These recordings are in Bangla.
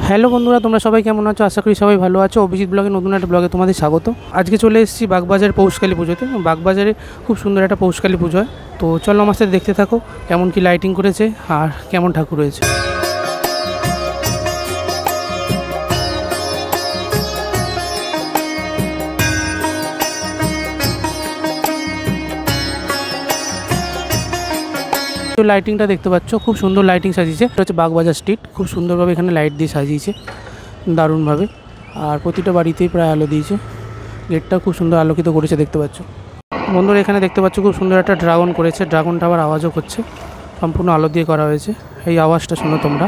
হ্যালো বন্ধুরা, তোমরা সবাই কেমন আছো? আশা করি সবাই ভালো আছো। অভিজিৎ ব্লগে নতুন একটা ব্লগে তোমাদের স্বাগত। আজকে চলে এসেছি বাগবাজার পৌষকালী পুজোতে। বাগবাজারে খুব সুন্দর একটা পৌষকালী পুজো হয়। তো চলো আমার সাথে দেখতে থাকো কেমন কি লাইটিং করেছে আর কেমন ঠাকুর রয়েছে। লাইটিংটা দেখতে পাচ্ছ, খুব সুন্দর লাইটিং সাজিয়েছে। এটা হচ্ছে বাগবাজার স্ট্রিট, খুব সুন্দরভাবে এখানে লাইট দিয়ে সাজিয়েছে দারুণভাবে। আর প্রতিটা বাড়িতেই প্রায় আলো দিয়েছে। গেটটা খুব সুন্দর আলোকিত করেছে দেখতে পাচ্ছ বন্ধুরা। এখানে দেখতে পাচ্ছ খুব সুন্দর একটা ড্রাগন করেছে। ড্রাগনটা আবার আওয়াজও করছে, সম্পূর্ণ আলো দিয়ে করা হয়েছে। এই আওয়াজটা শোনো তোমরা।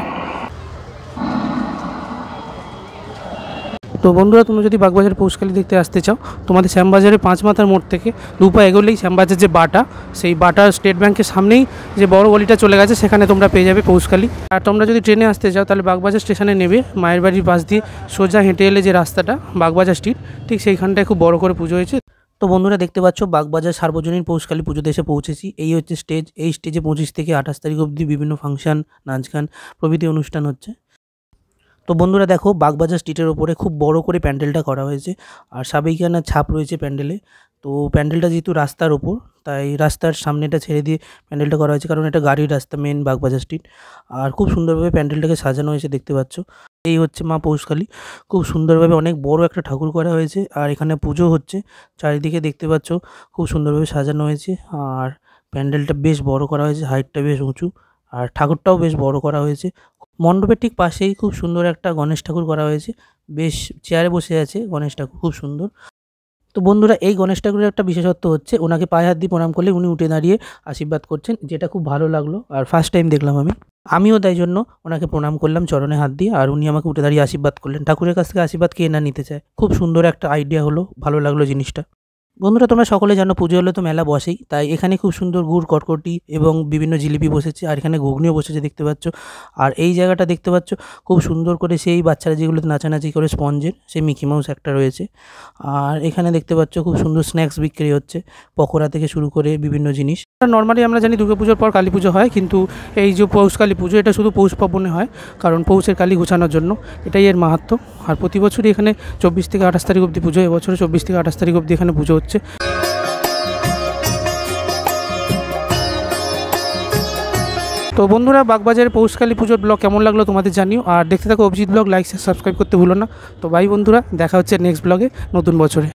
তো বন্ধুরা, তোমরা যদি বাগবাজার পৌষকালী দেখতে আসতে চাও, তোমাদের শ্যামবাজারের 5 মাথার মোড় থেকে 2 পা এগোলেই শ্যামবাজার যে বাটা, সেই বাটা স্টেট ব্যাংকের সামনেই যে বড় গলিটা চলে গেছে, সেখানে তোমরা পেয়ে যাবে পৌষকালী। আর তোমরা যদি ট্রেনে আসতে চাও তাহলে বাগবাজার স্টেশনে নেবে, মায়ের বাড়ির পাশ দিয়ে সোজা হেঁটে এলে যে রাস্তাটা বাগবাজার স্ট্রিট, ঠিক সেইখানটায় খুব বড় করে পুজো হয়েছে। তো বন্ধুরা দেখতে পাচ্ছ বাগবাজার সার্বজনীন পৌষকালী পুজোতে এসে পৌঁছেছি। এই হচ্ছে স্টেজ। এই স্টেজে 25 থেকে 28 তারিখ অবধি বিভিন্ন ফাংশন, নাচ গান প্রভৃতি অনুষ্ঠান হচ্ছে। তো বন্ধুরা দেখো, বাগবাজার স্ট্রিটের ওপরে খুব বড় করে প্যান্ডেলটা করা হয়েছে, আর সাবেকিয়ানার ছাপ রয়েছে প্যান্ডেলে। তো প্যান্ডেলটা যেহেতু রাস্তার ওপর, তাই রাস্তার সামনেটা ছেড়ে দিয়ে প্যান্ডেলটা করা হয়েছে, কারণ এটা গাড়ির রাস্তা মেন বাগবাজার স্ট্রিট। আর খুব সুন্দরভাবে প্যান্ডেলটাকে সাজানো হয়েছে দেখতে পাচ্ছ। এই হচ্ছে মা পৌষকালী। খুব সুন্দরভাবে অনেক বড় একটা ঠাকুর করা হয়েছে, আর এখানে পুজো হচ্ছে। চারিদিকে দেখতে পাচ্ছ খুব সুন্দরভাবে সাজানো হয়েছে, আর প্যান্ডেলটা বেশ বড় করা হয়েছে, হাইটটা বেশ উঁচু, আর ঠাকুরটাও বেশ বড় করা হয়েছে। মণ্ডপের ঠিক পাশেই খুব সুন্দর একটা গণেশ ঠাকুর করা হয়েছে। বেশ চেয়ারে বসে আছে গণেশ ঠাকুর, খুব সুন্দর। তো বন্ধুরা, এই গণেশ ঠাকুরের একটা বিশেষত্ব হচ্ছে, ওনাকে পায়ে হাত দিয়ে প্রণাম করলে উনি উঠে দাঁড়িয়ে আশীর্বাদ করছেন, যেটা খুব ভালো লাগলো। আর ফার্স্ট টাইম দেখলাম আমিও তাই জন্য ওনাকে প্রণাম করলাম চরণে হাত দিয়ে, আর উনি আমাকে উঠে দাঁড়িয়ে আশীর্বাদ করলেন। ঠাকুরের কাছ থেকে আশীর্বাদ কে না নিতে চায়। খুব সুন্দর একটা আইডিয়া হলো, ভালো লাগলো জিনিসটা। বন্ধুরা, তোমরা সকলে জানো পুজো হলে তো মেলা বসেই, তাই এখানে খুব সুন্দর গুড় কটকটি এবং বিভিন্ন জিলিপি বসেছে, আর এখানে ঘুগনিও বসেছে দেখতে পাচ্ছ। আর এই জায়গাটা দেখতে পাচ্ছ খুব সুন্দর করে সেই বাচ্চারা যেগুলোতে নাচানাচি করে স্পঞ্জের, সেই মিকি মাউস একটা রয়েছে। আর এখানে দেখতে পাচ্ছ খুব সুন্দর স্ন্যাক্স বিক্রি হচ্ছে, পকোড়া থেকে শুরু করে বিভিন্ন জিনিস। নর্মালি আমরা জানি দুর্গাপুজোর পর কালী পুজো হয়, কিন্তু এই যে পৌষকালী পুজো, এটা শুধু পৌষ পার্বণে হয়, কারণ পৌষের কালী ঘোচানোর জন্য। এটাই এর মাহাত্ম্য। আর প্রতি বছরই এখানে 24 থেকে 28 তারিখ অবধি পুজো। এবছরে 24 থেকে 28 তারিখ অবধি এখানে পুজো হচ্ছে। তো বন্ধুরা, বাগবাজারের পৌষকালী পুজোর ব্লগ কেমন লাগলো তোমাদের জানিও, আর দেখতে থাকো অভিজিৎ ব্লগ। লাইক সাবস্ক্রাইব করতে ভুলো না। তো বাই বন্ধুরা, দেখা হচ্ছে নেক্সট ব্লগে নতুন বছরে।